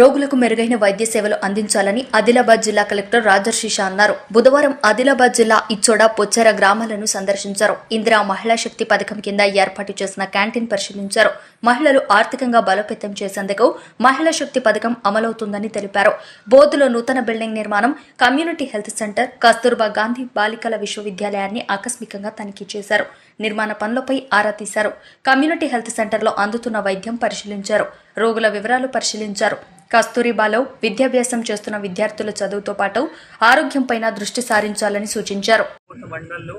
రోగులకు మెరుగైన వైద్య సేవలు అందించాలని ఆదిలాబాద్ జిల్లా కలెక్టర్ రాజర్షి షా అన్నారు. బుధవారం ఆదిలాబాద్ జిల్లా ఇచ్చోడ, పొచ్చెర గ్రామాలను సందర్శించారు. ఇందిరా మహిళా శక్తి పథకం కింద ఏర్పాటు చేసిన క్యాంటీన్ పరిశీలించారు. మహిళలు ఆర్థికంగా బలోపేతం చేసేందుకు మహిళా శక్తి పథకం అమలవుతుందని తెలిపారు. బోధులో నూతన బిల్డింగ్ నిర్మాణం, community health centre, Kasturba Gandhi బాలికల విశ్వవిద్యాలయాన్ని ఆకస్మికంగా తనిఖీ చేశారు. నిర్మాణ పనులపై ఆరా తీశారు. కమ్యూనిటీ హెల్త్ సెంటర్లో అందుతున్న వైద్యం పరిశీలించారు. రోగుల వివరాలు పరిశీలించారు. కస్తూరిబాలో విద్యాభ్యాసం చేస్తున్న విద్యార్థుల చదువుతో పాటు ఆరోగ్యంపైన దృష్టి సారించాలని సూచించారు. మండల్లో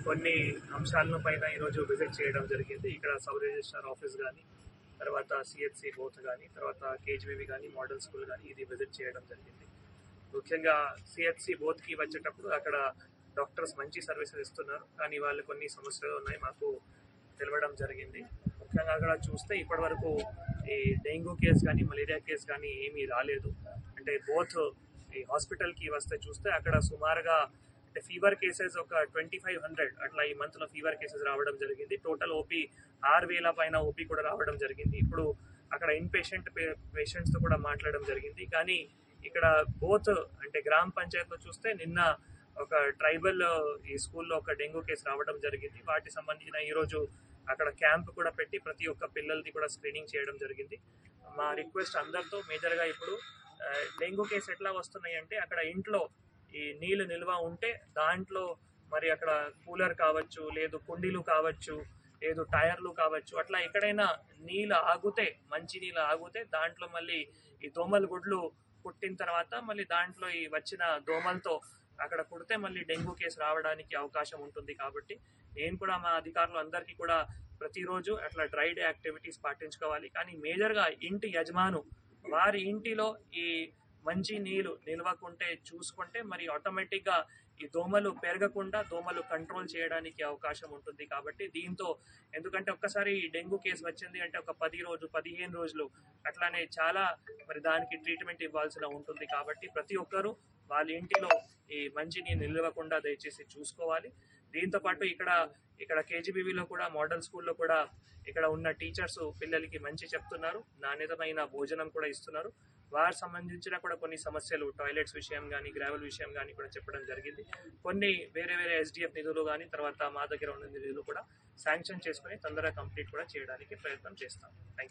కొన్ని అంశాలను పైన ఈరోజు విజిట్ చేయడం జరిగింది. ఇక్కడ సబ్ రిజిస్ట్రార్ ఆఫీస్ కానీ, తర్వాత సిహెచ్సి బోత్ కానీ, తర్వాత కేజీబీవి కానీ, మోడల్ స్కూల్ కానీ ఇది విజిట్ చేయడం జరిగింది. ముఖ్యంగా సిహెచ్సి బోత్కి వచ్చేటప్పుడు అక్కడ డాక్టర్స్ మంచి సర్వీసెస్ ఇస్తున్నారు, కానీ వాళ్ళు కొన్ని సమస్యలు ఉన్నాయి మాకు తెలవడం జరిగింది. ముఖ్యంగా అక్కడ చూస్తే ఇప్పటి వరకు ఈ డెంగ్యూ కేసు కానీ, మలేరియా కేసు కానీ ఏమీ రాలేదు. అంటే బోత్ ఈ హాస్పిటల్కి వస్తే చూస్తే అక్కడ సుమారుగా అంటే ఫీవర్ కేసెస్ ఒక 2500 అట్లా ఈ మంత్లో ఫీవర్ కేసెస్ రావడం జరిగింది. టోటల్ ఓపీ 6000 పైన ఓపీ కూడా రావడం జరిగింది. ఇప్పుడు అక్కడ ఇన్ పేషెంట్స్తో కూడా మాట్లాడడం జరిగింది. కానీ ఇక్కడ బోత్ అంటే గ్రామ పంచాయతీలో చూస్తే నిన్న ఒక ట్రైబల్ ఈ స్కూల్లో ఒక డెంగ్యూ కేసు రావడం జరిగింది. వాటికి సంబంధించిన ఈరోజు అక్కడ క్యాంప్ కూడా పెట్టి ప్రతి ఒక్క పిల్లలది కూడా స్క్రీనింగ్ చేయడం జరిగింది. మా రిక్వెస్ట్ అందరితో మేజర్గా ఇప్పుడు డెంగ్యూ కేసు ఎట్లా వస్తున్నాయి అంటే అక్కడ ఇంట్లో ఈ నీళ్ళు నిల్వ ఉంటే దాంట్లో మరి అక్కడ కూలర్ కావచ్చు, లేదు కుండీలు కావచ్చు, లేదు టైర్లు కావచ్చు, అట్లా ఎక్కడైనా నీళ్ళు ఆగితే, మంచి నీళ్ళు ఆగితే దాంట్లో మళ్ళీ ఈ దోమల గుడ్లు పుట్టిన తర్వాత మళ్ళీ దాంట్లో ఈ వచ్చిన దోమలతో అక్కడ కుడితే మళ్ళీ డెంగ్యూ కేసు రావడానికి అవకాశం ఉంటుంది. కాబట్టి నేను కూడా మా అధికారులు అందరికీ కూడా ప్రతిరోజు అట్లా డ్రై డే యాక్టివిటీస్ పాటించుకోవాలి. కానీ మేజర్గా ఇంటి యజమాను వారి ఇంటిలో ఈ మంచి నీళ్ళు నిల్వకుంటే చూసుకుంటే మరి ఆటోమేటిక్గా ఈ దోమలు పెరగకుండా దోమలు కంట్రోల్ చేయడానికి అవకాశం ఉంటుంది. కాబట్టి దీంతో ఎందుకంటే ఒక్కసారి ఈ డెంగ్యూ కేసు వచ్చింది అంటే ఒక 10 రోజులు 15 రోజులు అట్లానే చాలా మరి దానికి ట్రీట్మెంట్ ఇవ్వాల్సిన ఉంటుంది. కాబట్టి ప్రతి ఒక్కరూ వాళ్ళ ఇంటిలో ఈ మంచిని నిలవకుండా దయచేసి చూసుకోవాలి. దీంతోపాటు ఇక్కడ కేజీబీవీలో కూడా మోడల్ స్కూల్లో కూడా ఇక్కడ ఉన్న టీచర్స్ పిల్లలకి మంచి చెప్తున్నారు, నాణ్యతమైన భోజనం కూడా ఇస్తున్నారు. వారికి సంబంధించిన కూడా కొన్ని సమస్యలు టాయిలెట్స్ విషయం కానీ, గ్రావెల్ విషయం కానీ కూడా చెప్పడం జరిగింది. కొన్ని వేరే ఎస్డిఎఫ్ నిధులు కానీ, తర్వాత మా దగ్గర ఉన్న నిధులు కూడా శాంక్షన్ చేసుకుని తొందరగా కంప్లీట్ కూడా చేయడానికి ప్రయత్నం చేస్తాం. Thank you.